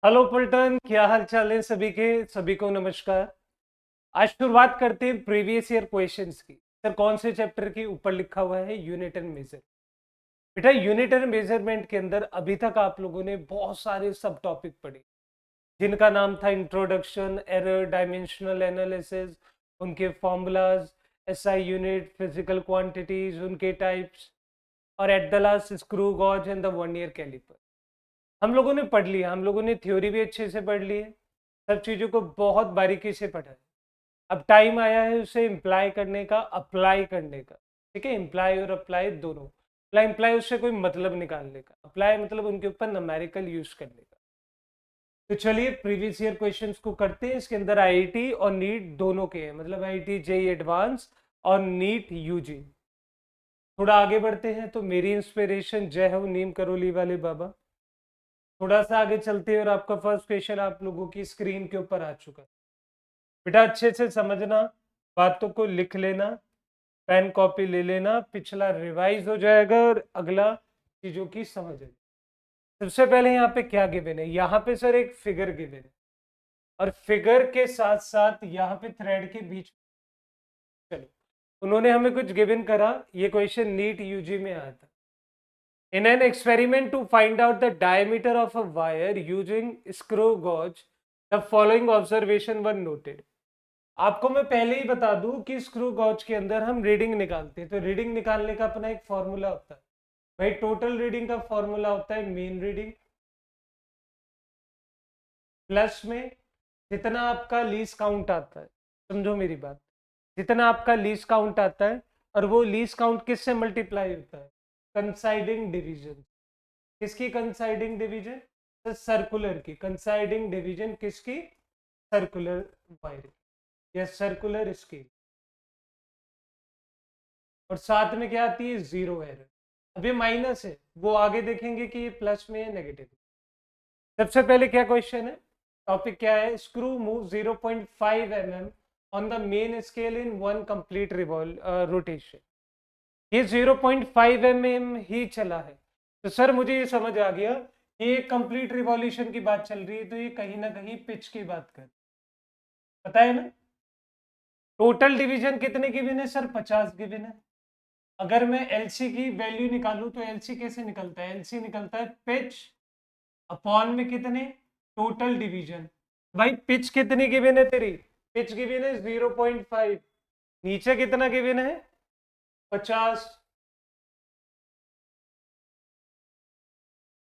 Hello पलटन, क्या हाल चाल है सभी को नमस्कार। आज शुरुआत करते हैं प्रीवियस ईयर क्वेश्चंस की। सर कौन से चैप्टर की ऊपर लिखा हुआ है यूनिट एंड मेजर। बेटा यूनिट एंड मेजरमेंट के अंदर अभी तक आप लोगों ने बहुत सारे सब टॉपिक पढ़े जिनका नाम था इंट्रोडक्शन, एरर, डायमेंशनल एनालिसिस, उनके formulas, SI unit, physical quantities, उनके टाइप्स, और at the last screw gauge and the 1 year caliper. हम लोगों ने पढ़ लिया, हम लोगों ने थ्योरी भी अच्छे से पढ़ ली है, सब चीज़ों को बहुत बारीकी से पढ़ा है। अब टाइम आया है उसे इम्प्लाई करने का, अप्लाई करने का। ठीक है, इम्प्लाई और अप्लाई दोनों। अप्लाई इम्प्लाई उससे कोई मतलब निकालने का, अप्लाई मतलब उनके ऊपर न्यूमेरिकल यूज करने का। तो चलिए प्रीवियस ईयर क्वेश्चंस को करते हैं। इसके अंदर आईआईटी और नीट दोनों के हैं, मतलब आईआईटी जेईई एडवांस और नीट यूजी। थोड़ा आगे बढ़ते हैं। तो मेरी इंस्पिरेशन जय हो नीम करोली वाले बाबा। थोड़ा सा आगे चलते हैं और आपका फर्स्ट क्वेश्चन आप लोगों की स्क्रीन के ऊपर आ चुका है। बेटा अच्छे से समझना, बातों को लिख लेना, पेन कॉपी ले लेना, पिछला रिवाइज हो जाएगा और अगला चीजों की समझ आएगी। सबसे पहले यहाँ पे क्या गिवन है, यहाँ पे सर एक फिगर गिवन है और फिगर के साथ साथ यहाँ पे थ्रेड के बीच, चलो उन्होंने हमें कुछ गिवन करा। ये क्वेश्चन नीट यूजी में आया था। In an experiment to find out the diameter of a wire using screw gauge, the following observation were noted. आपको मैं पहले ही बता दूं कि स्क्रू गॉज के अंदर हम रीडिंग निकालते हैं, तो रीडिंग निकालने का अपना एक फॉर्मूला होता है। भाई टोटल रीडिंग का फॉर्मूला होता है मेन रीडिंग प्लस में जितना आपका लीस्ट काउंट आता है। समझो मेरी बात, जितना आपका लीस्ट काउंट आता है, और वो लीस्ट काउंट किससे मल्टीप्लाई होता है, कंसाइडिंग डिवीजन। किसकी कंसाइडिंग डिवीजन, तो सर्कुलर की कंसाइडिंग डिवीजन। किसकी, सर्कुलर वायर या सर्कुलर स्केल। और साथ में क्या आती है, जीरो एरर। अभी माइनस है, वो आगे देखेंगे कि ये प्लस में है नेगेटिव। सबसे पहले क्या क्वेश्चन है, टॉपिक क्या है, screw move 0.5 mm on the main scale in one complete rotation. ये 0.5 mm ही चला है। तो सर मुझे ये समझ आ गया कि ये कंप्लीट रिवॉल्यूशन की बात चल रही है, तो ये कहीं ना कहीं पिच की बात कर, पता है ना। टोटल डिवीजन कितने गिवन है सर, 50 गिवन है। अगर मैं एलसी की वैल्यू निकालूं तो एलसी कैसे निकलता है, एलसी निकलता है पिच अपॉन में कितने, टोटल डिवीजन। भाई पिच कितनी गिवन है तेरी, पिच गिवन है 0.5, नीचे कितना गिवन है 50,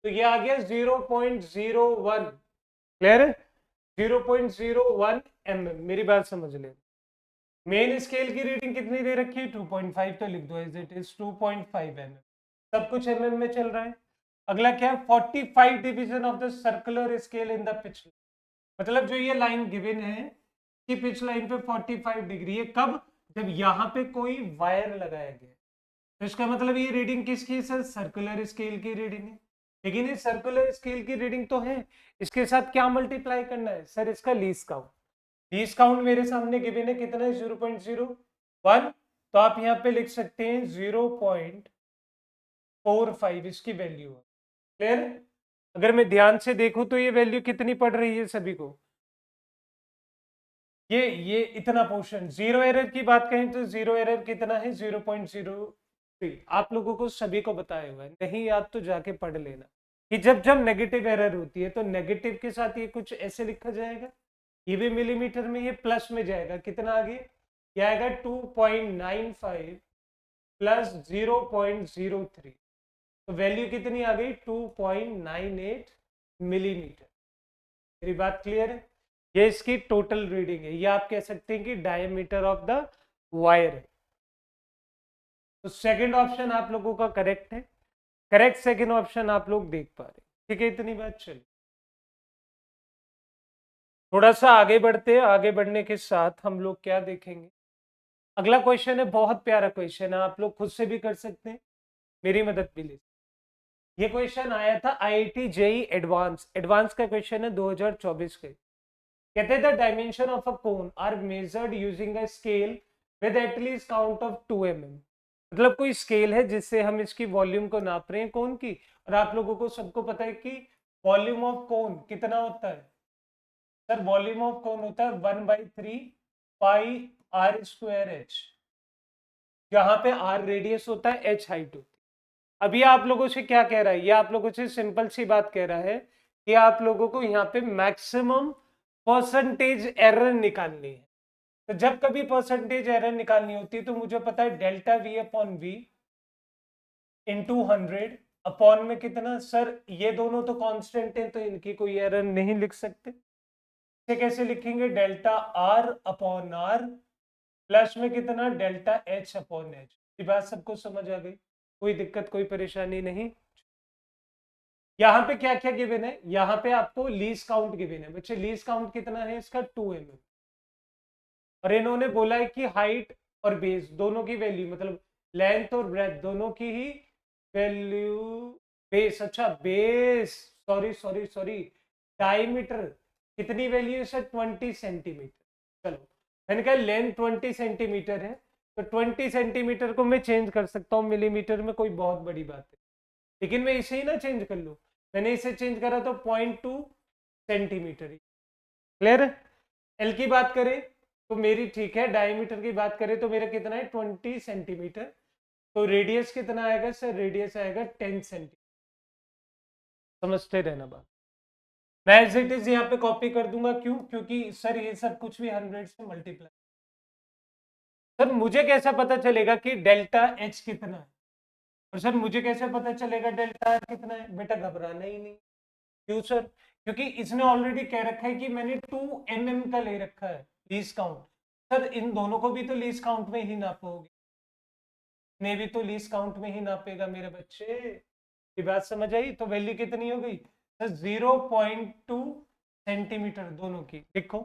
तो ये आ गया 0.01। क्लियर है, 0.01 mm। मेरी बात समझ ले, मेन स्केल की रीडिंग कितनी दे रखी है 2.5, तो लिख दो एज इट इज 2.5 mm। सब कुछ mm में चल रहा है। अगला क्या है, 45 division of the circular scale in the pitch. मतलब जो ये लाइन गिवन है कि पिच लाइन पे 45 डिग्री है, कब, जब यहाँ पे कोई वायर लगाया गया। तो इसका मतलब ये रीडिंग किसकी है सर, सर्कुलर स्केल की रीडिंग है। लेकिन ये सर्कुलर स्केल की रीडिंग तो है, इसके साथ क्या मल्टीप्लाई करना है सर, इसका लीस्ट काउंट। लीस्ट काउंट मेरे सामने गिवन है कितना है, 0.01। तो आप यहाँ पे लिख सकते हैं 0.45 इसकी वैल्यू है। क्लियर है। अगर मैं ध्यान से देखूं तो ये वैल्यू कितनी पड़ रही है सभी को, ये इतना पोर्शन। जीरो एरर की बात करें तो जीरो एरर कितना है, 0.03। आप लोगों को सभी को बताया हुआ है, नहीं याद तो जाके पढ़ लेना कि जब जब नेगेटिव एरर होती है तो नेगेटिव के साथ ये कुछ ऐसे लिखा जाएगा, ये भी मिलीमीटर में, ये प्लस में जाएगा, कितना आगे, ये आएगा 2.95 प्लस 0.03। तो वैल्यू कितनी आ गई, 2.98 मिलीमीटर। मेरी बात क्लियर है। ये इसकी टोटल रीडिंग है, ये आप कह सकते हैं कि डायमीटर ऑफ द वायर है। तो सेकंड ऑप्शन आप लोगों का करेक्ट है, करेक्ट सेकंड ऑप्शन आप लोग देख पा रहे। ठीक है, इतनी बात चलिए थोड़ा सा आगे बढ़ते हैं। आगे बढ़ने के साथ हम लोग क्या देखेंगे, अगला क्वेश्चन है, बहुत प्यारा क्वेश्चन है, आप लोग खुद से भी कर सकते हैं, मेरी मदद भी ले। ये क्वेश्चन आया था आईआईटी जेईई एडवांस, एडवांस का क्वेश्चन है 2024 के। कहते हैं the dimension of a cone are measured using a scale with at least count of 2 mm। मतलब कोई स्केल है जिससे हम इसकी वॉल्यूम को नाप रहे हैं कोन की, और आप लोगों को सबको पता है कि वॉल्यूम ऑफ कोन कितना होता है सर? वॉल्यूम ऑफ कोन होता है 1/3 पाई आर स्क्वायर एच, जहां पे आर रेडियस होता है, एच हाइट होती है। अब ये आप लोगों से क्या कह रहा है? ये आप लोगों से सिंपल सी बात कह रहा है कि आप लोगों को यहाँ पे मैक्सिमम परसेंटेज एरर निकालनी है। तो जब कभी परसेंटेज एरर निकालनी होती है तो मुझे पता है delta V upon V into 100 upon में कितना सर? ये दोनों तो कांस्टेंट है तो इनकी कोई एरर नहीं लिख सकते। इसे कैसे लिखेंगे? Delta R upon R plus में कितना? Delta H upon H. ये बात सबको समझ आ गई? कोई दिक्कत कोई परेशानी नहीं? यहाँ पे क्या क्या गिवन है? यहाँ पे आपको लीज काउंट गिवन है बच्चे। लीज काउंट कितना है इसका? 2 mm। और इन्होंने बोला है कि हाइट और बेस दोनों की वैल्यू, मतलब लेंथ और ब्रेथ दोनों की ही वैल्यू। बेस, अच्छा base, sorry sorry sorry, diameter कितनी वैल्यू है सर? 20 सेंटीमीटर। चलो, मैंने कहा लेंथ 20 सेंटीमीटर है तो 20 सेंटीमीटर को मैं चेंज कर सकता हूँ मिलीमीटर में, कोई बहुत बड़ी बात है। लेकिन मैं इसे ही ना चेंज कर लूँ, मैंने इसे चेंज करा तो 0.2 सेंटीमीटर ही। क्लियर? एल की बात करें तो मेरी ठीक है, डायमीटर की बात करें तो मेरा कितना है? 20 सेंटीमीटर। तो रेडियस कितना आएगा सर? रेडियस आएगा 10 सेंटीमीटर। समझते रहना बात। मैं एज इट इज यहाँ पे कॉपी कर दूंगा, क्यों? क्योंकि सर ये सब कुछ भी 100 से मल्टीप्लाई। सर मुझे कैसा पता चलेगा कि डेल्टा एच कितना है? और सर मुझे कैसे पता चलेगा डेल्टा आर कितना है? बेटा घबराना ही नहीं। क्यों सर? क्योंकि इसने ऑलरेडी कह रखा है कि मैंने 2 mm का ले रखा है लीज काउंट। सर इन दोनों को भी तो लीज काउंट में ही नापोगे, ने भी तो लीज काउंट में ही नापेगा मेरे बच्चे। ये बात समझ आई? तो वैल्यू कितनी हो गई सर? 0.2 सेंटीमीटर दोनों की। लिखो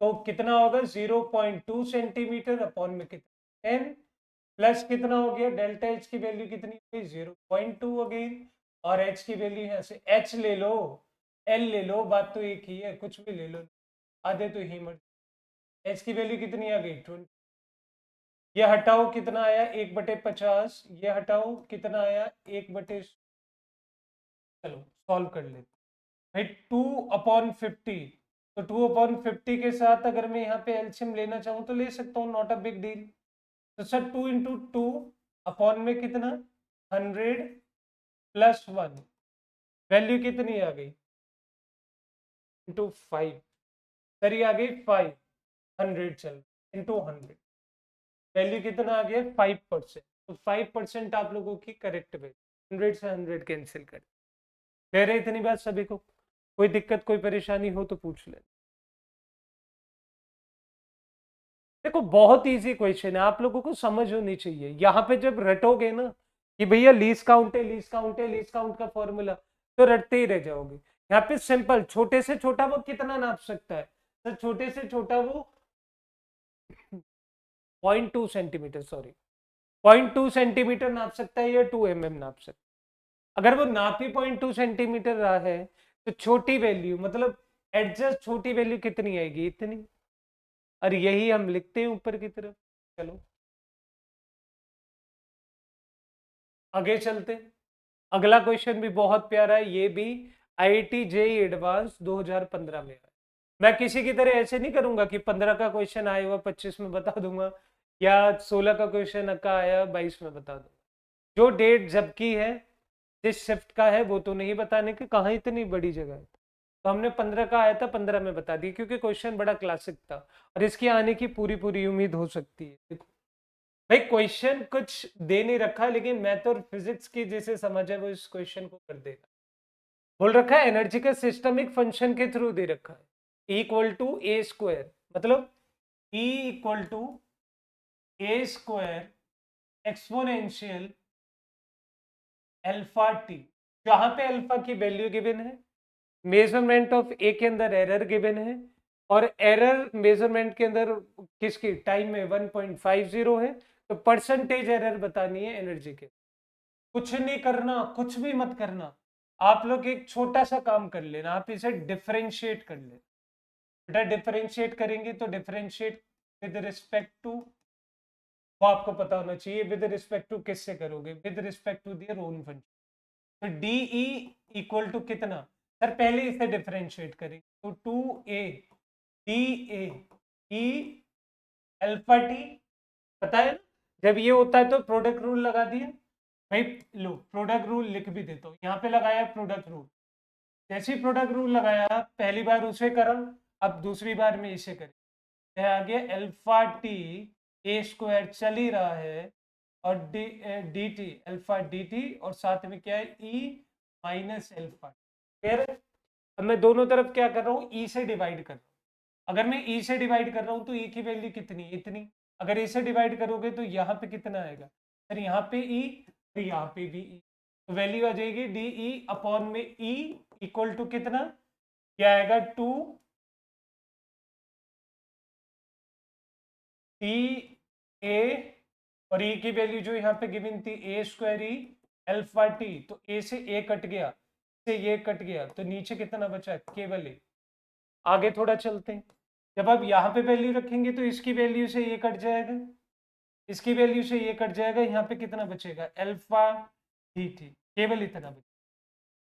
तो कितना होगा? 0.2 सेंटीमीटर अपॉन में कितना? 10 प्लस कितना हो गया? डेल्टा एच की वैल्यू कितनी हो गई? 0.2 हो गई। और एच की वैल्यू यहाँ से एच ले लो, एल ले लो, बात तो एक ही है, कुछ भी ले लो, आधे तो ही मत। एच की वैल्यू कितनी आ गई? 20। ये हटाओ कितना आया? 1/50। ये हटाओ कितना आया? 1/। चलो सॉल्व कर लेते भाई। 2/50, तो 2/50 के साथ अगर मैं यहाँ पे एलसीएम लेना चाहूँ तो ले सकता हूँ, नॉट अ बिग डील। तो सर 2 × 2 अपॉन में कितना? 100 प्लस 1, वैल्यू कितनी आ गई? इंटू 5। सर ये आ गई 500, चल इंटू 100, वैल्यू कितना आ गया? 5%। तो 5% आप लोगों की करेक्ट वैल्यू। 100 से 100 कैंसिल कर कह रहे इतनी बात सभी को? कोई दिक्कत कोई परेशानी हो तो पूछ ले। देखो बहुत इजी क्वेश्चन है, आप लोगों को समझ होनी चाहिए। यहाँ पे जब रटोगे ना कि भैया लीज काउंट है, लीज काउंट है, लीज काउंट का फॉर्मूला, तो रटते ही रह जाओगे। यहाँ पे सिंपल, छोटे से छोटा वो कितना नाप सकता है सर? छोटे से छोटा वो 0.2 सेंटीमीटर, सॉरी 0.2 सेंटीमीटर नाप सकता है या 2 mm नाप सकता है। अगर वो नाप ही 0.2 सेंटीमीटर रहा है तो छोटी वैल्यू, मतलब एडजस्ट छोटी वैल्यू कितनी आएगी? इतनी। और यही हम लिखते हैं ऊपर की तरफ। चलो आगे चलते। अगला क्वेश्चन भी बहुत प्यारा है, ये भी आईआईटी जेईई एडवांस 2015 में है। मैं किसी की तरह ऐसे नहीं करूंगा कि 15 का क्वेश्चन आया हुआ 25 में बता दूंगा, या 16 का क्वेश्चन का आया 22 में बता दूंगा। जो डेट जब की है, जिस शिफ्ट का है, वो तो नहीं बताने की, कहाँ इतनी बड़ी जगह है। तो हमने 15 का आया था 15 में बता दी, क्योंकि क्वेश्चन बड़ा क्लासिक था और इसके आने की पूरी पूरी उम्मीद हो सकती है। देखो भाई क्वेश्चन कुछ दे नहीं रखा, लेकिन मैथ और फिजिक्स की जिसे समझ है वो इस क्वेश्चन को कर देगा। बोल रखा है एनर्जी का सिस्टमिक फंक्शन के थ्रू दे रखा है, इक्वल टू ए स्क्वायर, मतलब E equal to A square exponential alpha T, जहां पे अल्फा की वैल्यू गिवन है, मेजरमेंट ऑफ ए के अंदर एरर गिवन है, और एरर मेजरमेंट के अंदर किसकी? टाइम में 1.50 है, तो परसेंटेज एरर बतानी है एनर्जी के। कुछ नहीं करना, कुछ भी मत करना, आप लोग एक छोटा सा काम कर लेना, आप इसे डिफरेंशिएट कर लेना। बेटा डिफरेंशिएट करेंगे तो डिफरेंशिएट विद रिस्पेक्ट टू, वो आपको पता होना चाहिए, विद रिस्पेक्ट टू किससे करोगे? With respect to their own function. तो डी ई इक्वल टू कितना, सर पहले इसे डिफरेंशिएट करें, तो 2a D A E alpha T, पता है ना, जब ये होता है तो प्रोडक्ट रूल लगा दिया भाई। लो प्रोडक्ट रूल लिख भी देता हूँ, यहाँ पे लगाया प्रोडक्ट रूल, जैसे ही प्रोडक्ट रूल लगाया पहली बार उसे करा, अब दूसरी बार में इसे करें, आगे अल्फा टी ए स्क्वायर चल ही रहा है, और D T alpha D T, और साथ में क्या है ई माइनस अल्फा। फिर अब मैं दोनों तरफ क्या कर रहा हूँ, ई से डिवाइड कर रहा हूँ। अगर मैं ई से डिवाइड कर रहा हूँ तो ई की वैल्यू कितनी, इतनी। अगर ए से डिवाइड करोगे तो यहाँ पे कितना आएगा, सर यहाँ पे ई, फिर यहाँ पे भी ई, तो वैल्यू आ जाएगी डी ई अपॉन में ई इक्वल टू कितना, क्या आएगा 2 टी ए, और ई की वैल्यू जो यहाँ पे गिवन थी ए स्क्वायर ई अल्फा टी, तो ए से ए कट गया, से ये कट गया, तो नीचे कितना बचा, केवल ए। आगे थोड़ा चलते हैं, जब आप यहाँ पे वैल्यू रखेंगे तो इसकी वैल्यू से ये कट जाएगा, इसकी वैल्यू से ये कट जाएगा, यहाँ पे कितना बचेगा अल्फा डी टी, केवल इतना बचेगा।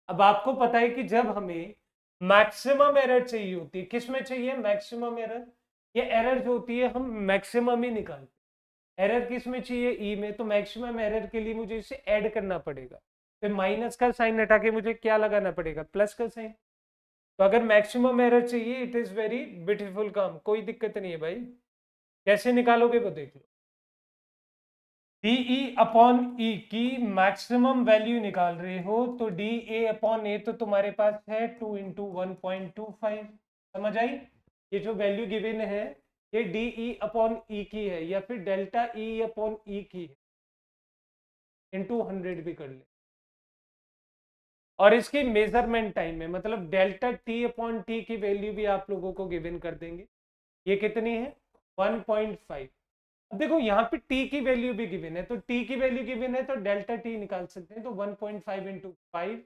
अब आपको पता है कि जब हमें मैक्सिमम एरर चाहिए होती है, किस में चाहिए मैक्सिमम एरर, ये एरर जो होती है हम मैक्सिमम ही निकालते हैं। एरर किस में चाहिए, ई में, तो मैक्सिमम एरर के लिए मुझे इसे ऐड करना पड़ेगा, फिर माइनस का साइन हटा के मुझे क्या लगाना पड़ेगा, प्लस का साइन। तो अगर मैक्सिमम एरर चाहिए, इट इज वेरी ब्यूटीफुल काम, कोई दिक्कत नहीं है भाई, कैसे निकालोगे वो देख लो। डी ई अपॉन ई की मैक्सिमम वैल्यू निकाल रहे हो, तो डी ए अपॉन ए तो तुम्हारे पास है 2 इंटू 1.25, समझ आई। ये जो वैल्यू गिवन है ये डी ई अपॉन ई की है, या फिर डेल्टा ई अपॉन ई की है, इंटू 100 भी कर ले। और इसकी मेजरमेंट टाइम है, मतलब डेल्टा टी अपॉन टी की वैल्यू भी आप लोगों को गिवन कर देंगे, ये कितनी है 1.5। अब देखो यहाँ पे t की वैल्यू भी गिवन है, तो t की वैल्यू गिवन है तो डेल्टा t निकाल सकते हैं, तो 1.5 into 5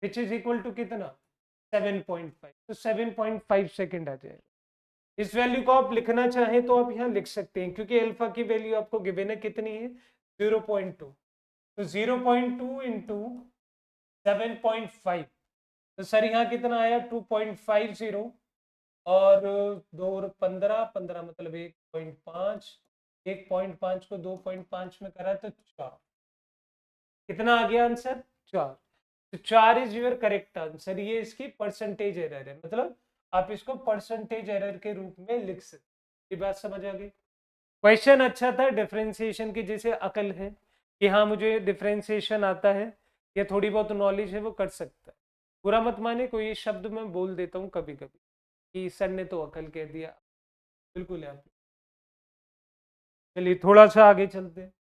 which is equal to कितना 7.5, तो 7.5 सेकेंड आ जाएगा। इस वैल्यू को आप लिखना चाहें तो आप यहाँ लिख सकते हैं, क्योंकि अल्फा की वैल्यू आपको गिवन है कितनी है 0.2, तो 0.2 इंटू 7.5, तो सर यहाँ कितना आया 2.50, और 2 और 15, 15 मतलब 1.5, 1.5 को 2.5 में करा तो 4, कितना आ गया आंसर 4, तो 4 इज योर करेक्ट आंसर। ये इसकी परसेंटेज एरर है, मतलब आप इसको परसेंटेज एरर के रूप में लिख सकते, ये बात समझ आ गई। क्वेश्चन अच्छा था, डिफरेंशिएशन की जैसे अकल है कि हाँ मुझे डिफरेंशिएशन आता है या थोड़ी बहुत नॉलेज है, वो कर सकता है। बुरा मत माने, कोई शब्द मैं बोल देता हूँ कभी कभी कि सर ने तो अकल कह दिया, बिल्कुल है आप। चलिए थोड़ा सा आगे चलते हैं,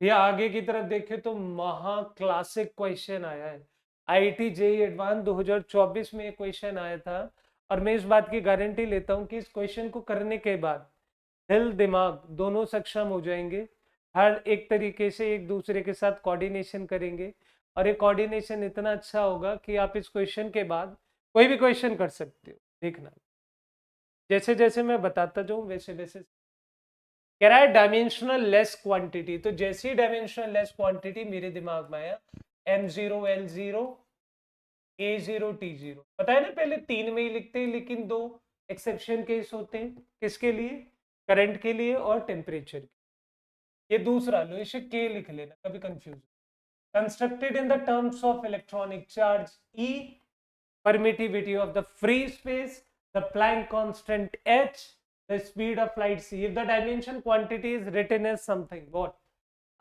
ये आगे की तरफ देखें तो महा क्लासिक क्वेश्चन आया है, आईआईटी जेईई एडवांस 2024 में ये क्वेश्चन आया था, और मैं इस बात की गारंटी लेता हूँ कि इस क्वेश्चन को करने के बाद दिल दिमाग दोनों सक्षम हो जाएंगे, हर एक तरीके से एक दूसरे के साथ कोऑर्डिनेशन करेंगे, और ये कोऑर्डिनेशन इतना अच्छा होगा कि आप इस क्वेश्चन के बाद कोई भी क्वेश्चन कर सकते हो। देखना जैसे जैसे मैं बताता जाऊँ वैसे वैसे। कह रहा है डायमेंशनल लेस क्वांटिटी, तो जैसी डायमेंशनल लेस क्वांटिटी मेरे दिमाग में आया m0 l0 a0 t0, पता है ना पहले 3 में ही लिखते हैं, लेकिन 2 एक्सेप्शन केस होते हैं, किसके लिए, करंट के लिए और टेम्परेचर के। ये दूसरा लो, इसे k लिख लेना, कभी confuse. Constructed in the terms of electronic charge E, permittivity of the free space, the Planck constant h, the speed of light c, if the dimension quantity is written as something what,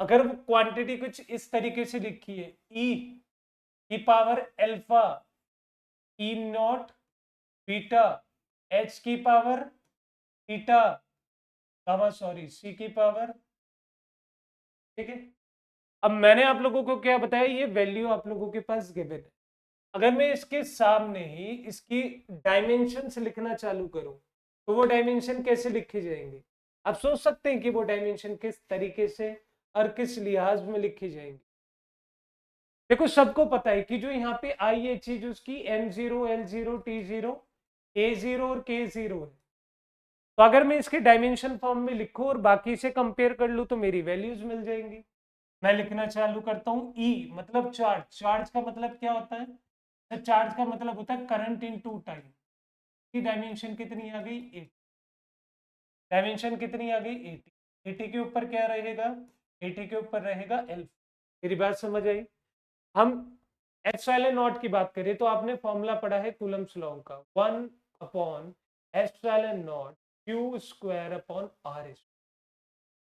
अगर वो quantity कुछ इस तरीके से लिखी है e की power alpha E not beta h की power beta gamma sorry c की पावर, ठीक है। अब मैंने आप लोगों को क्या बताया, ये वैल्यू आप लोगों के पास गिवन है, अगर मैं इसके सामने ही इसकी डायमेंशंस लिखना चालू करूं तो वो डायमेंशन कैसे लिखे जाएंगे, आप सोच सकते हैं कि वो डायमेंशन किस तरीके से और किस लिहाज में लिखी जाएंगी। देखो सबको पता है कि जो यहाँ पे आई है चीज उसकी m0 l0 t0 a0 और k0 है, तो अगर मैं इसके डायमेंशन फॉर्म में लिखूं और बाकी से कंपेयर कर लूं तो मेरी वैल्यूज मिल जाएंगी। मैं लिखना चालू करता हूँ ई मतलब चार्ज। चार्ज का मतलब क्या होता है? तो चार्ज का मतलब होता है करंट इन टू टाइम। की डायमेंशन कितनी आ गई? 80। डायमेंशन कितनी आ गई? 80। 80 के ऊपर क्या रहेगा? 80 के ऊपर रहेगा एल। मेरी बात समझ आई? हम एप्सिलॉन नॉट की बात करें तो आपने फॉर्मूला पढ़ा है कूलम्स लॉ का, 1 epsilon naught Q square upon R.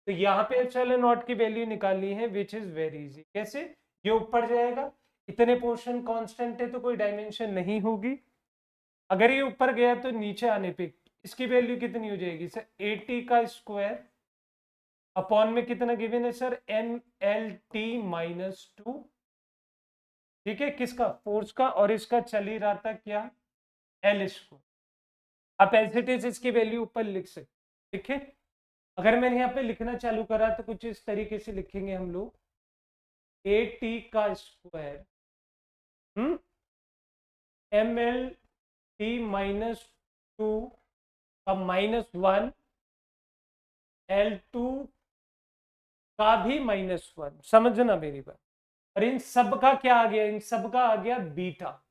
तो यहाँ पे एप्सिलॉन नॉट की वैल्यू निकालनी है, विच इज वेरी इजी। कैसे? ये ऊपर जाएगा, इतने पोर्शन कांस्टेंट है तो कोई डायमेंशन नहीं होगी। अगर ये ऊपर गया तो नीचे आने पे इसकी वैल्यू कितनी हो जाएगी सर? 80 का स्क्वायर अपॉन में कितना गिवन है सर? MLT-2। ठीक है, किसका? फोर्स का। और इसका चल ही रहा था क्या? L square. आप एज इट इज इसकी वैल्यू ऊपर लिख सकते। ठीक है, अगर मैंने यहाँ पे लिखना चालू करा तो कुछ इस तरीके से लिखेंगे हम लोग, 80 का स्क्वायर MLT-2 का -1 L2 का भी -1। समझना मेरी बात। और इन सब का क्या आ गया? इन सब का आ गया बीटा।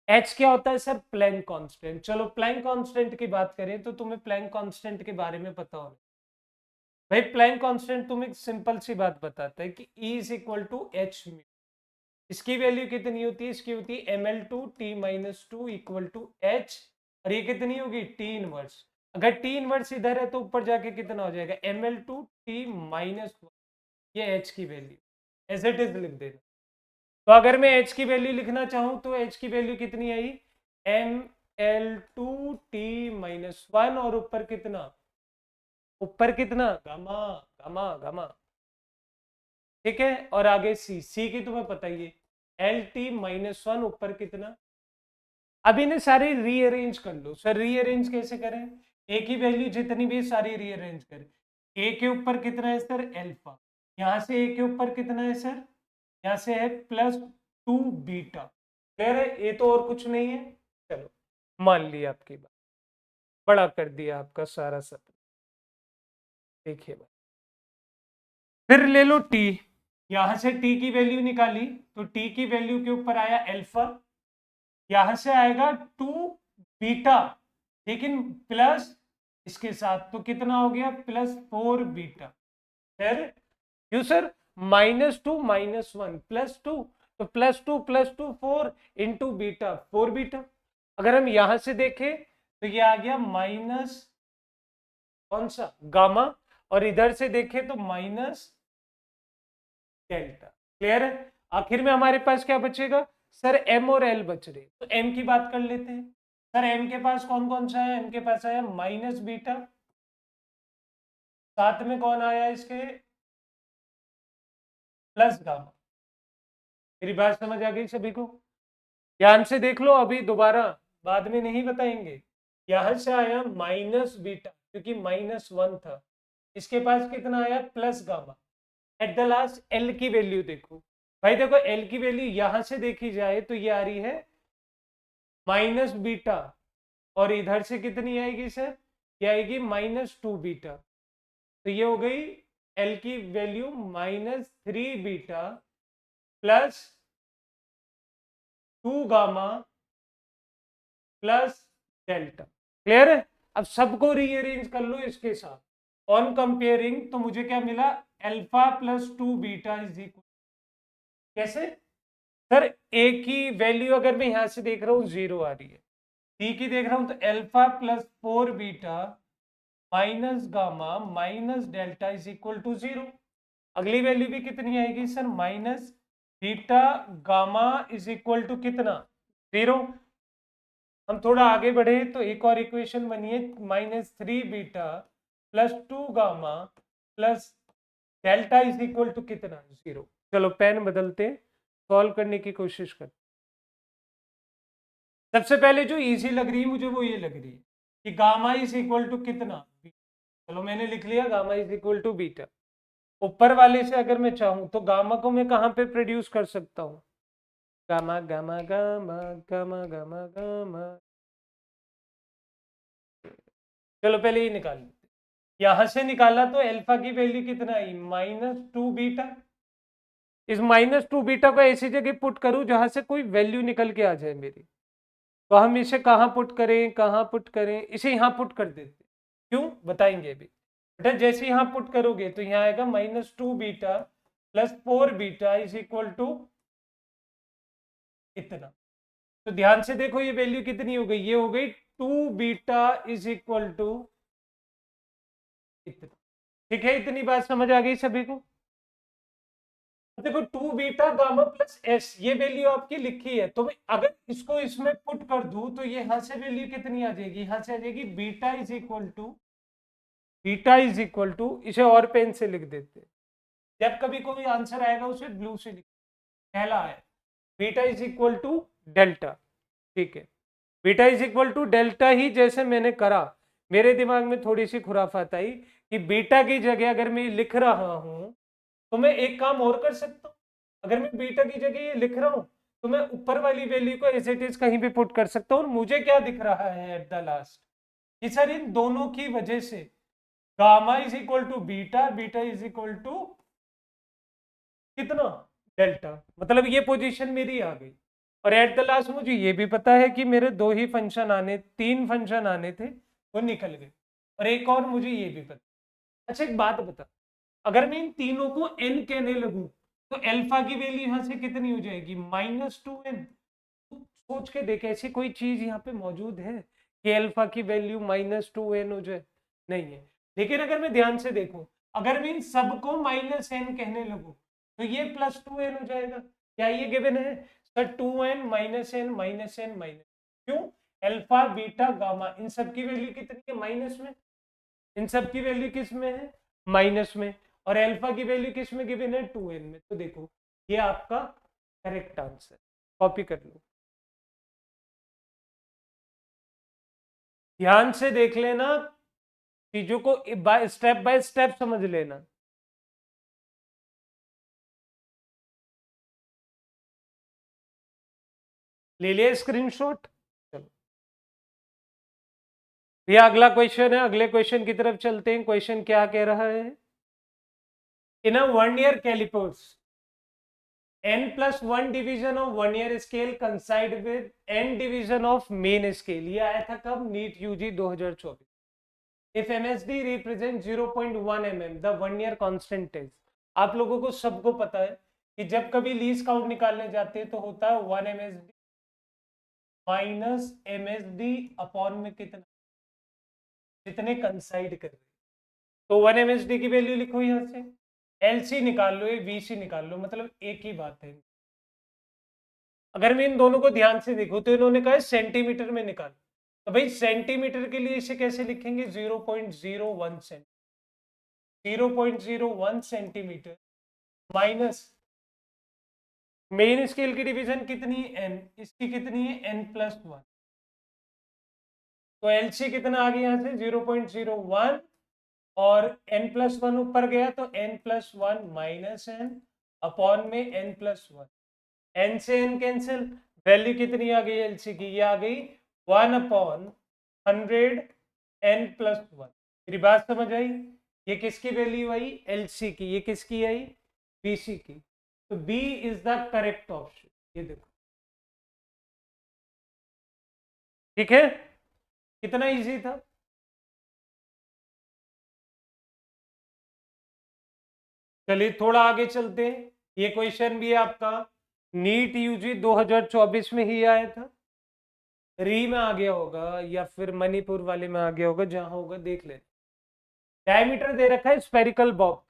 एच क्या होता है सर? Planck constant. चलो प्लैंक कांस्टेंट की बात करें तो तुम्हें प्लैंक कांस्टेंट के बारे में पता होना भाई। प्लैंक कांस्टेंट तुम्हें सिंपल सी बात बताता है कि E is equal to H mu. इसकी वैल्यू कितनी होती है? इसकी होती है ML2T-2 इक्वल टू एच। और ये कितनी होगी? T inverse. अगर टी इनवर्स इधर है तो ऊपर जाके कितना हो जाएगा? ML2T-1। ये एच की वैल्यू एज इट इज लिख देना। तो अगर मैं एच की वैल्यू लिखना चाहूं तो एच की वैल्यू कितनी आई? ML2T-1। और ऊपर कितना? ऊपर कितना? गामा। Gamma gamma. ठीक है, और आगे सी। सी की तुम्हें पता ही है, LT-1 ऊपर कितना? अब इन्हें सारे रीअरेंज कर लो। सर रीअरेंज कैसे करें? ए की वैल्यू जितनी भी सारी रीअरेंज करें। ए के ऊपर कितना है सर? एल्फा। यहाँ से ए के ऊपर कितना है सर? यहाँ से है +2 बीटा। क्लियर है? ये तो और कुछ नहीं है। चलो मान लिया आपकी बात, बड़ा कर दिया आपका सारा सपना। देखिए बात, फिर ले लो टी। यहां से टी की वैल्यू निकाली तो टी की वैल्यू के ऊपर आया एल्फा। यहां से आएगा 2 बीटा, लेकिन प्लस इसके साथ तो कितना हो गया? +4 बीटा। फिर क्यों सर? -2 -1 +2, तो +2 + 2 4 इंटू बीटा 4 बीटा। अगर हम यहां से देखें तो ये आ गया माइनस कौन सा? गामा। और इधर से देखें तो माइनस डेल्टा। क्लियर है? आखिर में हमारे पास क्या बचेगा सर? एम और एल बच रहे। तो एम की बात कर लेते हैं। सर एम के पास कौन कौन सा है? एम के पास आया माइनस बीटा, साथ में कौन आया इसके? Plus gamma. मेरी बात समझ आ गई सभी को? ध्यान से देख लो, अभी दोबारा बाद में नहीं बताएंगे। यहां से आया माइनस बीटा क्योंकि -1 था। इसके पास कितना आया? Plus gamma. Eight the last L की वैल्यू देखो भाई। देखो एल की वैल्यू यहां से देखी जाए तो ये आ रही है माइनस बीटा, और इधर से कितनी आएगी सर? ये आएगी -2 बीटा। तो ये हो गई एल की value -3 beta +2 gamma plus delta. Clear है? अब सबको रीअरेंज कर लो इसके साथ। ऑन कंपेयरिंग तो मुझे क्या मिला? Alpha +2 beta is equal. कैसे सर? ए की वैल्यू अगर मैं यहां से देख रहा हूँ 0 आ रही है, टी की देख रहा हूं तो alpha +4 beta minus gamma minus delta is equal to 0। अगली वैल्यू भी कितनी आएगी sir? Minus beta gamma is equal to कितना? 0। हम थोड़ा आगे बढ़े तो एक और इक्वेशन बनी है, -3 beta +2 gamma plus delta is equal to कितना? 0। चलो पेन बदलते, सॉल्व करने की कोशिश करते। सबसे पहले जो इजी लग रही है मुझे वो ये लग रही है कि गामा इज इक्वल टू कितना? चलो मैंने लिख लिया gamma is equal to beta. ऊपर वाले से अगर मैं चाहूं तो गामा को मैं कहां पे प्रोड्यूस कर सकता हूं? Gamma gamma gamma gamma gamma gamma. चलो पहले ये निकाल लेते। यहां से निकाला तो अल्फा की वैल्यू कितना आई? -2 बीटा। इस -2 बीटा को ऐसी जगह पुट करूं जहां से कोई वैल्यू निकल के आ जाए मेरी, तो हम इसे कहाँ पुट करें, कहाँ पुट करें, इसे यहाँ पुट कर देते। क्यों बताएंगे अभी बेटा। जैसे यहाँ पुट करोगे तो यहाँ आएगा -2 beta plus 4 beta is equal to इतना। तो ध्यान से देखो ये वैल्यू कितनी हो गई, ये हो गई 2 बीटा इज इक्वल टू इतना। ठीक है, इतनी बात समझ आ गई सभी को। देखो 2 बीटा गामा प्लस एस ये वैल्यू आपकी लिखी है, तो मैं अगर इसको इसमें पुट कर दूं तो ये यहां से वैल्यू कितनी आ जाएगी, यहां से आ जाएगी बीटा इज इक्वल टू इसे और पेन से लिख देते, जब कभी कोई आंसर आएगा उसे ब्लू से लिख। पहला है beta is equal to delta. ठीक है, beta is equal to delta ही जैसे मैंने करा, मेरे दिमाग में थोड़ी सी खुराफात आई कि बीटा की जगह अगर मैं लिख रहा हूं तो मैं एक काम और कर सकता हूं। अगर मैं बीटा की जगह ये लिख रहा हूं तो मैं ऊपर वाली वैल्यू को एज इट इज कहीं भी पुट कर सकता हूं, और मुझे क्या दिख रहा है एट द लास्ट कि सर इन दोनों की वजह से gamma is equal to beta, beta is equal to कितना डेल्टा, मतलब ये पोजीशन मेरी आ गई। और एट द लास्ट मुझे ये भी पता है कि मेरे दो ही फंक्शन आने, तीन फंक्शन आने थे वो निकल गए, और एक और मुझे ये भी पता। अच्छा एक बात बता, अगर मैं इन तीनों को n कहने लगूं तो अल्फा की वैल्यू यहां से कितनी हो जाएगी -2n। सोच के देख, ऐसी कोई चीज यहाँ पे मौजूद है कि अल्फा की वैल्यू -2n हो जाए, नहीं है। लेकिन अगर मैं ध्यान से देखूं, अगर मैं इन सबको -n कहने लगूं तो ये +2n हो जाएगा। क्या ये गिवन है सर? 2n -n -n क्यों? अल्फा बीटा गामा इन सब की वैल्यू कितनी है, माइनस में। इन सब की वैल्यू किस में है, माइनस में। और अल्फा की वैल्यू किस में गिवन है, 2n में। तो देखो ये आपका करेक्ट आंसर, कॉपी कर लो। ध्यान से देख लेना, चीजों को बाय स्टेप समझ लेना। ले लिया स्क्रीनशॉट? चलो भैया अगला क्वेश्चन है, अगले क्वेश्चन की तरफ चलते हैं। क्वेश्चन क्या कह रहा है? In a 1 year calipers n+1 division of 1 year scale coincide with n division of main scale. ये आया था कब? NEET UG 2024। If MSD represent 0.1 mm the 1 year constant is. आप लोगों को सबको पता है कि जब कभी लीज काउंट निकालने जाते हैं तो होता है 1 MSD माइनस MSD अपॉन में कितना, जितने कंसाइड कर रहे। तो 1 MSD की वैल्यू लिखो यहां से, LC निकाल लो, VC निकाल लो, मतलब एक ही बात है। अगर मैं इन दोनों को ध्यान से देखूं तो इन्होंने कहा है सेंटीमीटर में निकाल, तो भाई सेंटीमीटर के लिए इसे कैसे लिखेंगे? 0.01 सेंटीमीटर माइनस मेन स्केल की डिवीजन कितनी है, n, इसकी कितनी है, n+1। तो LC कितना आ गया यहां से 0.01, और n+1 ऊपर गया तो n+1 -n अपॉन में n+1। n से n कैंसिल, वैल्यू कितनी आ गई LC की? ये आ गई 1/100 n+1। मेरी बात समझ आई? ये किसकी वैल्यू आई? LC की। ये किसकी आई? BC की। तो B is the correct option. ये देखो, ठीक है, कितना इजी था। चलिए थोड़ा आगे चलते हैं। ये क्वेश्चन भी है आपका नीट यूजी 2024 में ही आया था। री में आ गया होगा या फिर मणिपुर वाले में आ गया होगा, जहां होगा देख ले। डायमीटर दे रखा है स्पेरिकल बॉब,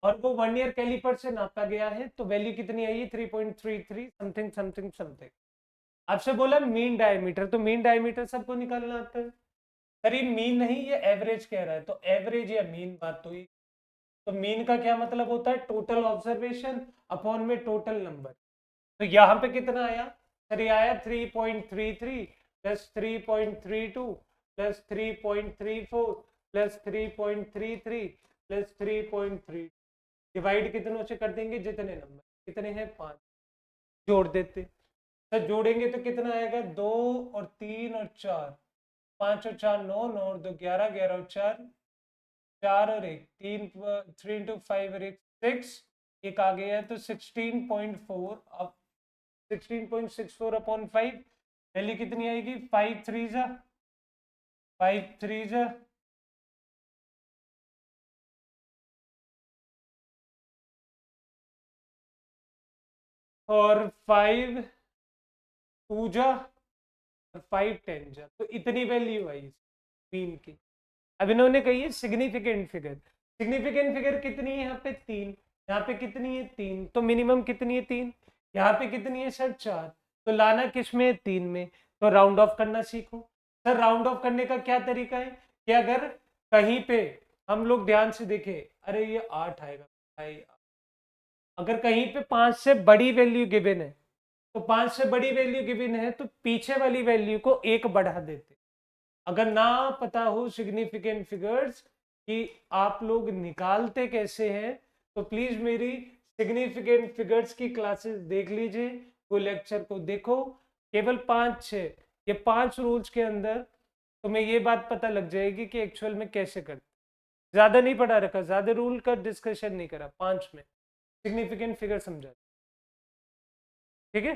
और वो 1 ईयर कैलिपर से नापा गया है, तो वैल्यू कितनी आई है? 3.33 समथिंग समथिंग समथिंग। आपसे बोला मीन डायमीटर, तो मीन डायमीटर सबको निकालना आता है। सर ये मीन नहीं, ये एवरेज कह रहा है, तो एवरेज या मीन बात तो ही। तो मीन का क्या मतलब होता है? टोटल ऑब्जर्वेशन अपॉन में टोटल नंबर। तो यहाँ पे कितना आया सर? ये आया 3.33 plus 3.32 plus 3.34 plus 3.33 plus 3.3। Divide कितनों से कर देंगे? जितने नंबर कितने हैं, 5, जोड़ देते। सर जोड़ेंगे तो कितना आएगा? 2 और 3 और 4, 5 और 4 9, 9 और 2 11, 11 और 4 4 और 1 3, 3 into 5 और 1 6, एक आ गया है, तो 16.4 अब 16.64 अपॉन 5 वैल्यू कितनी आएगी? 5 3 जा 5 3 जा और 5 2 जा और 5 10 जा, तो इतनी वैल्यू आई मीन की। अब इन्होंने कही है सिग्निफिकेंट फिगर। सिग्निफिकेंट फिगर कितनी है यहाँ पे? 3। यहाँ पे कितनी है? 3। तो मिनिमम कितनी है? 3। यहाँ पे कितनी है सर? 4। तो लाना किस में है? 3 में। तो राउंड ऑफ करना सीखो। सर राउंड ऑफ करने का क्या तरीका है कि अगर कहीं पे हम लोग ध्यान से देखें, अरे ये 8 आएगा भाई, अगर कहीं पे 5 से बड़ी वैल्यू गिवन है, तो 5 से बड़ी वैल्यू गिवन है तो पीछे वाली वैल्यू को 1 बढ़ा देते। अगर ना पता हो सिग्निफिकेंट फिगर्स कि आप लोग निकालते कैसे हैं, तो प्लीज मेरी सिग्निफिकेंट फिगर्स की क्लासेस देख लीजिए, वो लेक्चर को देखो। केवल 5-6 ये 5 रूल्स के अंदर तुम्हें ये बात पता लग जाएगी कि एक्चुअल में कैसे करते। ज्यादा नहीं पढ़ा रखा, ज्यादा रूल का डिस्कशन नहीं करा, 5 में सिग्निफिकेंट फिगर समझा। ठीक है,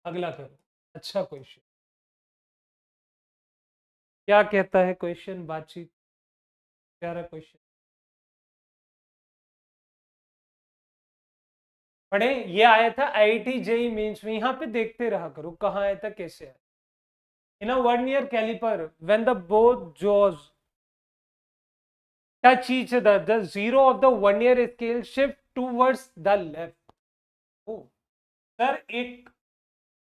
अगला करो। अच्छा क्वेश्चन, क्या कहता है क्वेश्चन? बातचीत, प्यारा क्वेश्चन पढ़े। ये आया था आईआईटी जेई मेंस में, यहाँ पे देखते रहा करो कहाँ आया था, कैसे आया। इन a 1 year caliper when the both jaws touch each other, the zero of the 1 year scale shift towards the left. Oh sir, एक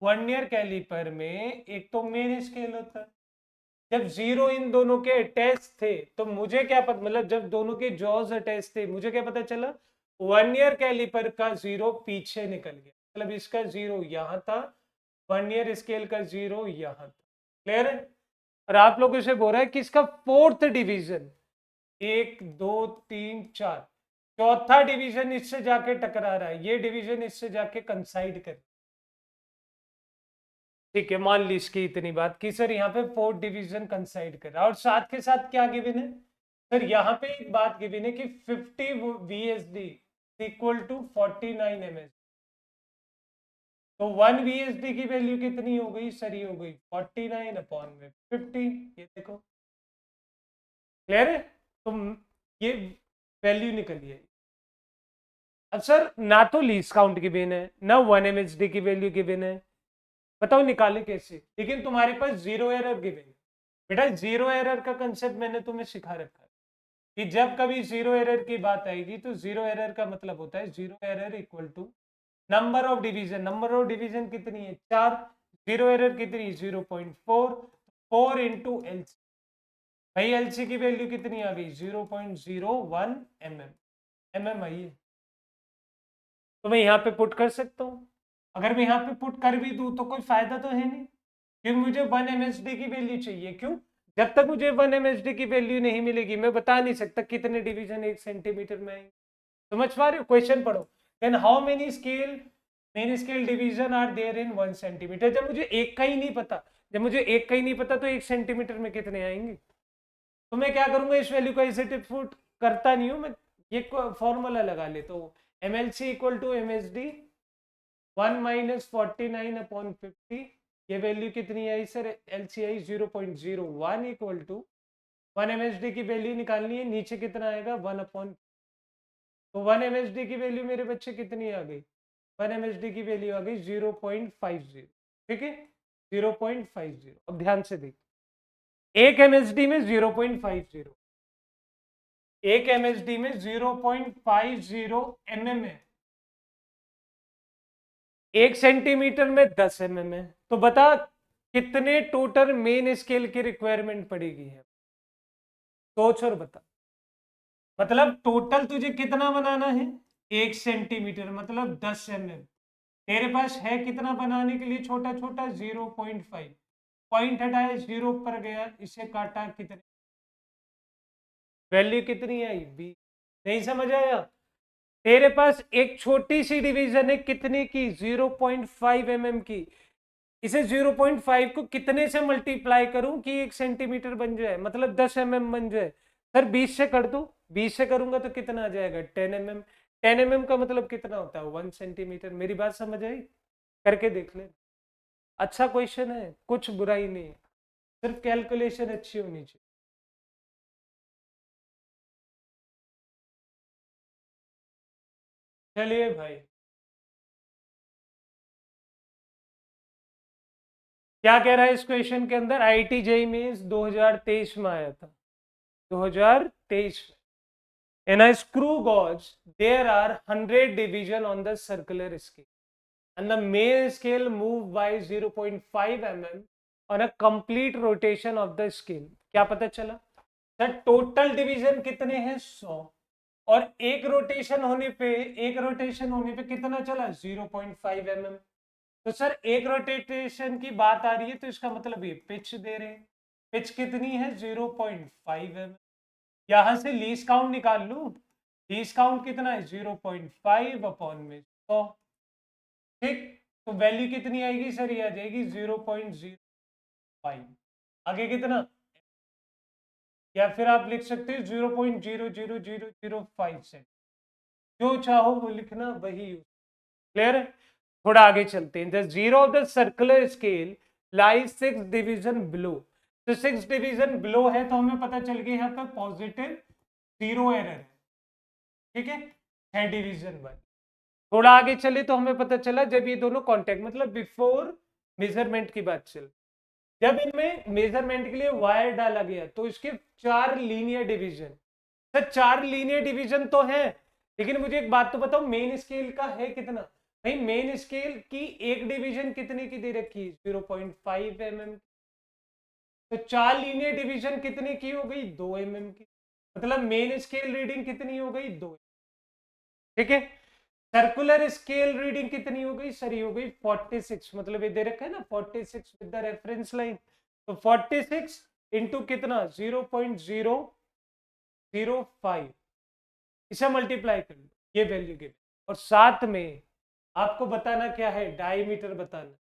1 year कैलिपर में एक तो मेन स्केल होता है, जब जीरो इन दोनों के अटैच थे तो मुझे क्या पता, मतलब जब दोनों के जॉज अटैच थे मुझे क्या पता चला? 1 year कैलिपर का जीरो पीछे निकल गया, मतलब इसका जीरो यहाँ था, 1 year स्केल का जीरो यहाँ था। क्लियर है? और आप लोगों से बोल रहा है कि इसका 4th डिवीजन, 1 2 3 4, चौथा डिवीजन इससे जाके टकरा रहा है, ये डिवीजन इससे जाके कंसाइड कर। ठीक है, मान ली इसकी इतनी बात कि सर यहाँ पे 4th डिवीजन कंसाइड कर रहा है, और साथ के साथ क्या गिवन है सर? यहाँ पे एक बात गिवन है कि 50 VSD इक्वल टू 49 MS। तो 1 VSD की वैल्यू कितनी हो गई सर? ये हो गई 49 अपॉन में 50। ये देखो, क्लियर है? तो ये वैल्यू निकली है। अब सर ना तो लीस्ट काउंट गिवन है, ना 1 MSD की वैल्यू गिवन है, बताओ निकाले कैसे? लेकिन तुम्हारे पास जीरो एरर गिवन है। बेटा जीरो एरर का कंसेप्ट मैंने तुम्हें सिखा रखा है कि जब कभी जीरो एरर की बात आएगी तो जीरो एरर का मतलब होता है zero error equal to number of division. Number of division कितनी है? 4। जीरो एरर कितनी? 0.4। 4 इंटू एलसी, भाई एलसी की वैल्यू कितनी आ गई? 0.01 mm आई है। तो मैं यहाँ पे पुट कर सकता हूँ। अगर मैं यहाँ पे पुट कर भी दूं तो कोई फायदा तो है नहीं, क्योंकि मुझे 1 MSD की वैल्यू चाहिए। क्यों? जब तक मुझे 1 MSD की वैल्यू नहीं मिलेगी मैं बता नहीं सकता कितने डिवीजन 1 सेंटीमीटर में आएंगे। समझ पा रहे हो? क्वेश्चन पढ़ो। Then how many scale division are there in 1 centimetre. जब मुझे एक का ही नहीं पता, तो 1 सेंटीमीटर में कितने आएंगे? तो मैं क्या करूंगा, इस वैल्यू को ऐसे पुट करता नहीं हूं मैं, ये फॉर्मूला लगा लेता हूँ। MLC equal to MSD 1 minus 49 upon 50। ये वैल्यू कितनी आई sir? LCI 0.01 equal to 1 MSD की वैल्यू निकालनी है, नीचे कितना आएगा? 1 अपॉन। तो 1 MSD की वैल्यू मेरे बच्चे कितनी आ गई? 1 MSD की वैल्यू आ गई 0.50। ठीक है, 0.50। अब ध्यान से देख, एक MSD में 0.50, एक MSD में 0.50 mm है, 1 सेंटीमीटर में 10 mm है। तो बता कितने टोटल मेन स्केल की रिक्वायरमेंट पड़ेगी है? सोच और बता। मतलब टोटल तुझे कितना बनाना है? 1 सेंटीमीटर मतलब 10 mm। तेरे पास है कितना बनाने के लिए? छोटा छोटा 0.5। पॉइंट हटाया, 0 पर गया, इसे काटा, कितने वैल्यू कितनी आई? 20। नहीं समझ आया? तेरे पास एक छोटी सी डिवीजन है कितने की? 0.5 mm की। इसे 0.5 को कितने से मल्टीप्लाई करूं कि 1 सेंटीमीटर बन जाए, मतलब 10 mm बन जाए? सर 20 से कर दो, 20 से करूंगा तो कितना आ जाएगा 10 mm। 10 mm का मतलब कितना होता है 1 सेंटीमीटर। मेरी बात समझ आई? करके देख ले। अच्छा क्वेश्चन है, कुछ बुराई नहीं है, सिर्फ कैलकुलेशन अच्छी होनी चाहिए। चलिए भाई, क्या कह रहा है इस क्वेश्चन के अंदर? आईआईटी जेईई मेंस 2023 में आया था, 2023 में। In a screw gauge, there are 100 division on the circular scale, and the main scale move by 0.5 mm on a complete rotation of the scale. क्या पता चला सर? टोटल डिवीजन कितने हैं 100, और एक रोटेशन होने पे कितना चला 0.5 mm। तो सर एक रोटेशन की बात आ रही है तो इसका मतलब ये पिच दे रहे हैं, पिच कितनी है 0.5 mm। यहां से लीस्ट काउंट निकाल लू, लीस्ट काउंट कितना है 0.5 अपॉन में 100। ठीक, तो वैल्यू कितनी आएगी सर? ये आ जाएगी 0.05। आगे कितना, या फिर आप लिख सकते हो 0.00005 से, जो चाहो वो लिखना, वही यूज। क्लियर है? थोड़ा आगे चलते हैं। The zero of the circular scale lies 6 division below. तो 6 डिवीजन बिलो है तो हमें पता चल गया यहाँ पर पॉजिटिव 0 एरर है। ठीक है, 6 डिवीजन 1। थोड़ा आगे चले तो हमें पता चला जब ये दोनों कांटेक्ट मतलब बिफोर मेजरमेंट की बात चल, जब इनमें मेजरमेंट के लिए वायर डाला गया तो इसके 4 linear division. Sir 4 linear division तो है, लेकिन मुझे एक बात तो बताओ, मेन स्केल का है कितना? भाई मेन स्केल की एक डिवीजन कितने की दे रखी है 0.5 mm। तो 4 लीनियर डिवीजन कितने की हो गई 2 mm की, मतलब मेन स्केल रीडिंग कितनी हो गई 2। ठीक है, सर्कुलर स्केल रीडिंग कितनी हो गई सर? ये हो गई 46, मतलब ये दे रखा है ना 46 विद द रेफरेंस लाइन। तो 46 इंटू कितना 0.005, इसे मल्टीप्लाई कर लो, ये वैल्यू गिवन, और साथ में आपको बताना क्या है, डायमीटर बताना।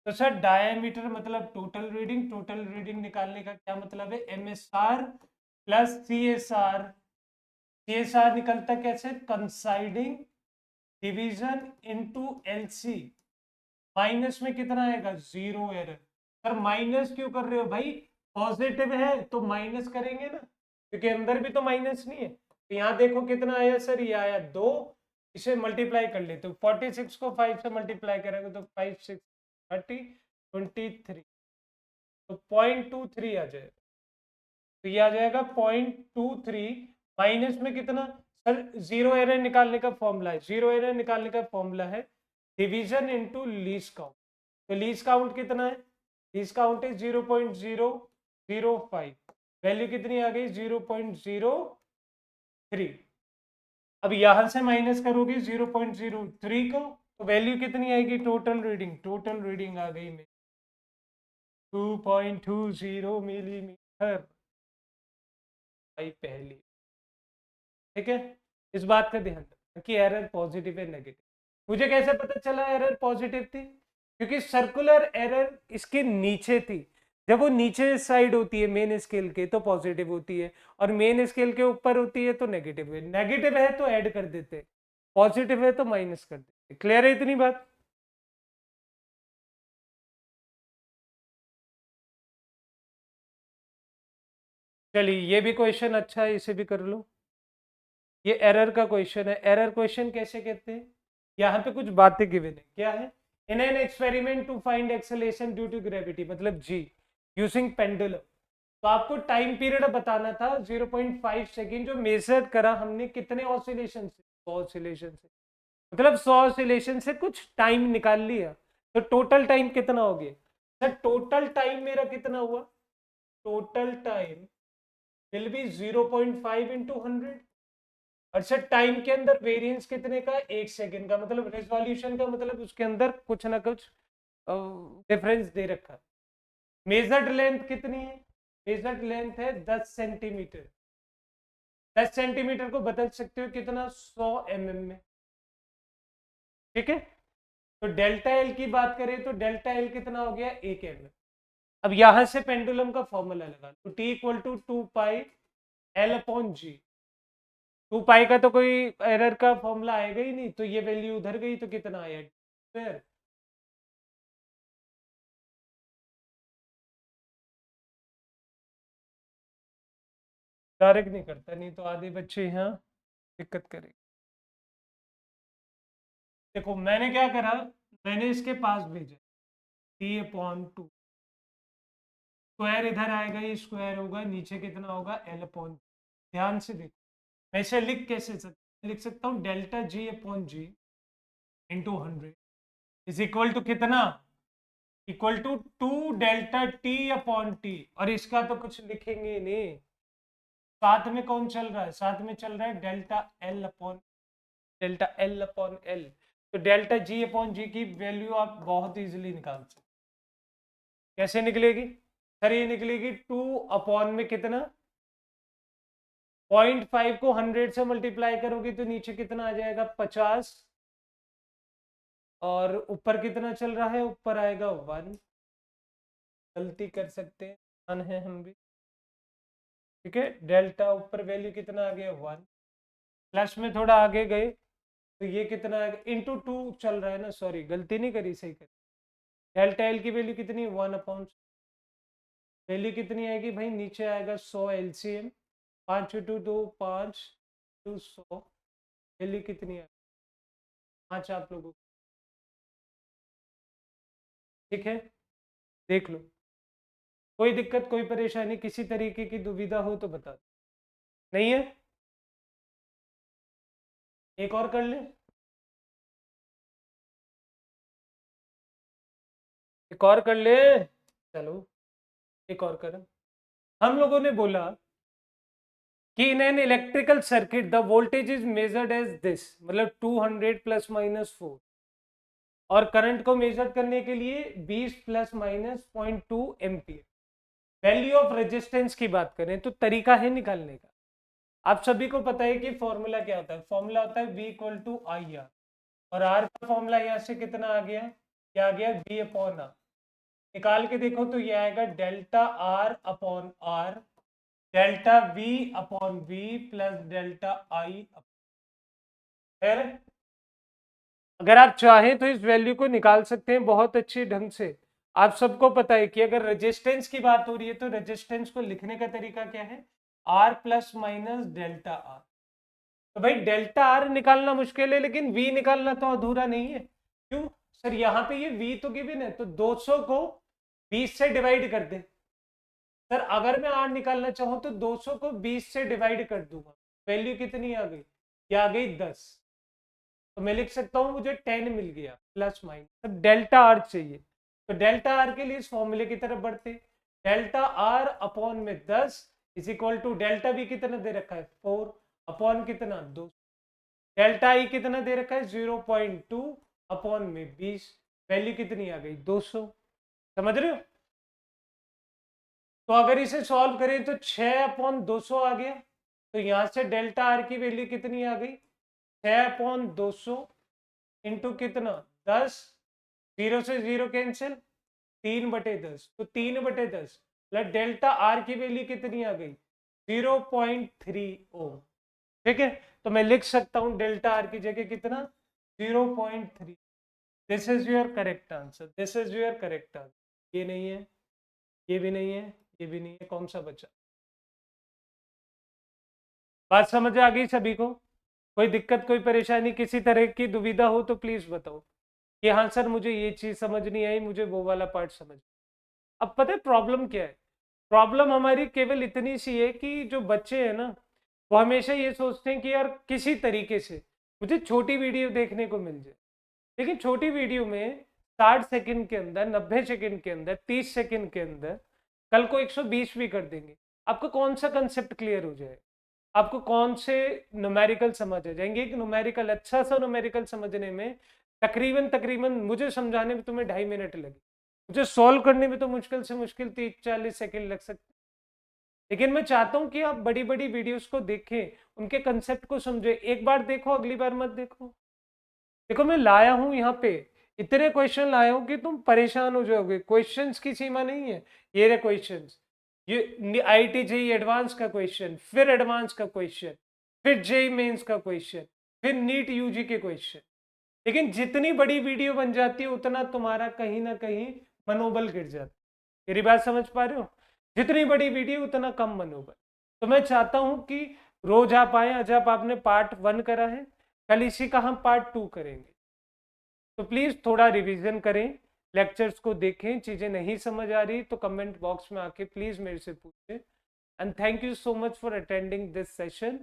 तो सर डायमीटर मतलब टोटल रीडिंग, टोटल रीडिंग निकालने का क्या मतलब है, MSR प्लस CSR। CSR निकलता कैसे, कंसाइडिंग डिवीजन इनटू LC, माइनस में कितना आएगा 0 एरर। सर माइनस क्यों कर रहे हो भाई? पॉजिटिव है तो माइनस करेंगे ना, क्योंकि अंदर भी तो माइनस नहीं है। तो यहाँ देखो कितना आया सर, ये आया 2। इसे मल्टीप्लाई कर लेते हो, 46 को 5 से मल्टीप्लाई करेंगे तो 5 6 30 23, तो 0.23 आ जाएगा। तो ये आ जाएगा 0.23, माइनस में कितना सर? जीरो एरर निकालने का फॉर्मूला है, जीरो एरर निकालने का फॉर्मूला है डिवीजन इनटू लीस्ट काउंट। तो लीस्ट काउंट कितना है? लीस्ट काउंट है 0.005, वैल्यू कितनी आ गई 0.03। अब यहां से माइनस करोगे 0.03 को, तो वैल्यू कितनी आएगी टोटल रीडिंग? टोटल रीडिंग आ गई में 2.20 मिलीमीटर। भाई पहली, ठीक है, इस बात का ध्यान रखना कि एरर पॉजिटिव है नेगेटिव। मुझे कैसे पता चला एरर पॉजिटिव थी? क्योंकि सर्कुलर एरर इसके नीचे थी। जब वो नीचे साइड होती है मेन स्केल के तो पॉजिटिव होती है, और मेन स्केल के ऊपर होती है तो नेगेटिव है। नेगेटिव है तो ऐड कर देते, पॉजिटिव है तो माइनस कर देते। क्लियर है इतनी बात? चलिए ये भी क्वेश्चन अच्छा है, इसे भी कर लो। ये एरर का क्वेश्चन है। एरर क्वेश्चन कैसे कहते हैं? यहाँ पे कुछ बातें गिवन है, क्या है, in an experiment to find acceleration due to gravity, मतलब जी, यूजिंग पेंडुलम। तो आपको टाइम पीरियड बताना था 0.5 सेकेंड, जो मेजर करा हमने कितने ऑसिलेशन से, 100 ऑसिलेशन से, मतलब 100 ऑसिलेशन से कुछ टाइम निकाल लिया। तो टोटल टाइम कितना हो गया सर? टोटल टाइम मेरा कितना हुआ? Total time will be 0.5 into 100। अच्छा, टाइम के अंदर वेरिएंस कितने का? 1 सेकेंड का, मतलब रेजोल्यूशन का मतलब उसके अंदर कुछ ना कुछ डिफरेंस दे रखा है। मेजर्ड लेंथ कितनी है? मेजर्ड लेंथ है 10 सेंटीमीटर। 10 सेंटीमीटर को बदल सकते हो कितना? 100 mm में। ठीक है, तो डेल्टा एल की बात करें तो डेल्टा एल कितना हो गया? 1 mm। अब यहां से पेंडुलम का फॉर्मूला लगा तो T equal to 2 pi L upon g. 2 pi का तो कोई एरर का फॉर्मूला आएगा ही नहीं, तो ये वैल्यू उधर गई तो कितना आया फिर। डायरेक्ट नहीं करता, नहीं तो आधे बच्चे यहाँ दिक्कत करेंगे। देखो मैंने क्या करा, मैंने इसके पास भेजा t/2, स्क्वायर इधर आएगा, ये स्क्वायर होगा, नीचे कितना होगा l/, ध्यान से देखो। मैं इसे लिख सकता हूँ delta g/g into 100 is equal to कितना, इक्वल टू 2 डेल्टा t/t, और इसका तो कुछ लिखेंगे ही नहीं। साथ में कौन चल रहा है, साथ में चल रहा है डेल्टा L/L, तो डेल्टा g/g की वैल्यू आप बहुत इजीली निकाल सकते। कैसे निकलेगी सर, ये निकलेगी 2 में कितना, 0.5 को 100 से मल्टीप्लाई करोगे तो नीचे कितना आ जाएगा 50, और ऊपर कितना चल रहा है, ऊपर आएगा 1। गलती कर सकते हैं, मान है हम भी, ठीक है। डेल्टा ऊपर वैल्यू कितना आ गया 1, प्लस में थोड़ा आगे गए तो ये कितना आएगा, इंटू 2 चल रहा है ना, सॉरी गलती नहीं करी, सही करी। डेल्टा एल की वैल्यू कितनी, 1/, वैल्यू कितनी आएगी भाई, नीचे आएगा 100 एलसीएम, 5 टू 2 5 टू 100, वैल्यू कितनी आएगी 5 आप लोगों को, ठीक है। देख लो, कोई दिक्कत कोई परेशानी किसी तरीके की दुविधा हो तो बता दो। नहीं है, एक और कर ले, एक और कर ले, चलो एक और कर। हम लोगों ने बोला कि in an electrical circuit the voltage is measured as this, मतलब 200 प्लस माइनस 4, और करंट को मेजर करने के लिए 20 plus minus 0.2 ampere. Value of resistance की बात करें तो तरीका है निकालने का, आप सभी को पता है कि फॉर्मूला क्या होता है, फॉर्मूला होता है V = IR, और R का फॉर्मूला यहाँ से कितना आ गया, क्या आ गया, V/R। निकाल के देखो तो ये आएगा delta R/R, delta V/V plus delta I। फिर अगर आप चाहें तो इस वैल्यू को निकाल सकते हैं बहुत अच्छे ढंग से। आप सबको पता है कि अगर रेजिस्टेंस की बात हो रही है तो रेजिस्टेंस को लिखने का तरीका क्या है, R plus minus delta R। तो भाई डेल्टा R निकालना मुश्किल है, लेकिन V निकालना तो अधूरा नहीं है। क्यों सर, यहाँ पे ये V तो गिवन है, तो 200 को 20 से डिवाइड कर दे। सर अगर मैं R निकालना चाहूँ तो 200 को 20 से डिवाइड कर दूंगा, वैल्यू कितनी आ गई, ये आ गई 10, तो मैं लिख सकता हूँ मुझे 10 मिल गया प्लस माइनस। तो डेल्टा आर चाहिए, तो डेल्टा आर के लिए इस फॉर्मूले की तरफ बढ़ते, डेल्टा आर अपॉन में 10 इज इक्वल टू डेल्टा भी कितना दे रखा है 4 अपॉन कितना 2, डेल्टा आई कितना दे रखा है 0.2 अपॉन में 20, वैल्यू कितनी आ गई 200। समझ रहे हो, तो अगर इसे सॉल्व करें तो 6/200 आ गया, तो यहां से डेल्टा आर की वैल्यू कितनी आ गई 6/200 इंटू कितना 10, 0 से 0 कैंसिल, 3/10, तो 3/10 प्लस डेल्टा आर की वैल्यू कितनी आ गई 0.3 ओम, ठीक है। तो मैं लिख सकता हूं डेल्टा आर की जगह कितना 0.3। This is your correct answer, this is your correct answer. ये नहीं है, ये भी नहीं है, ये भी नहीं है, कौन सा बचा, बात समझ आ गई सभी को, कोई दिक्कत कोई परेशानी किसी तरह की दुविधा हो तो प्लीज बताओ कि हाँ सर मुझे ये चीज समझ नहीं आई, मुझे वो वाला पार्ट समझ। अब पता है प्रॉब्लम क्या है, प्रॉब्लम हमारी केवल इतनी सी है कि जो बच्चे हैं ना, वो हमेशा ये सोचते हैं कि यार किसी तरीके से मुझे छोटी वीडियो देखने को मिल जाए, लेकिन छोटी वीडियो में 60 सेकंड के अंदर, 90 सेकंड के अंदर, 30 सेकंड के अंदर कल को 120 भी कर देंगे, आपको कौन सा कंसेप्ट क्लियर हो जाए, आपको कौन से न्यूमेरिकल समझ आ जाएंगे। एक न्यूमेरिकल, अच्छा सा न्यूमेरिकल समझने में तकरीबन तकरीबन मुझे समझाने में तुम्हें 2.5 मिनट लगे, मुझे सॉल्व करने में तो मुश्किल से मुश्किल 30-40 सेकंड लग सकते। लेकिन मैं चाहता हूं कि आप बड़ी बड़ी वीडियोस को देखें, उनके कंसेप्ट को समझे, एक बार देखो अगली बार मत देखो। देखो मैं लाया हूं यहाँ पे, इतने क्वेश्चन लाया हूं कि तुम परेशान हो जाओगे, क्वेश्चंस की सीमा नहीं है। ये रहे क्वेश्चंस, ये IIT JEE एडवांस का क्वेश्चन, फिर एडवांस का क्वेश्चन, फिर जेई मेंस का क्वेश्चन, फिर नीट यूजी के क्वेश्चन। लेकिन जितनी बड़ी वीडियो बन जाती है उतना तुम्हारा कहीं ना कहीं मनोबल गिर जाता है। मेरी बात समझ पा रहे हो? जितनी बड़ी वीडियो उतना कम मनोबल। तो मैं चाहता हूं कि रोज आप आए। आज आप आपने पार्ट 1 करा है, कल इसी का हम पार्ट 2 करेंगे। तो प्लीज थोड़ा रिवीजन करें, लेक्चर्स को देखें। चीजें नहीं समझ आ रही तो कमेंट बॉक्स में आके प्लीज मेरे से पूछें। And thank you so much for attending this session.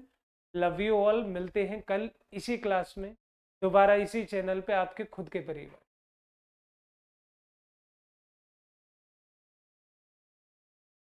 Love you all. मिलते हैं कल इसी क्लास में दोबारा इसी चैनल पे आपके खुद के परिवार।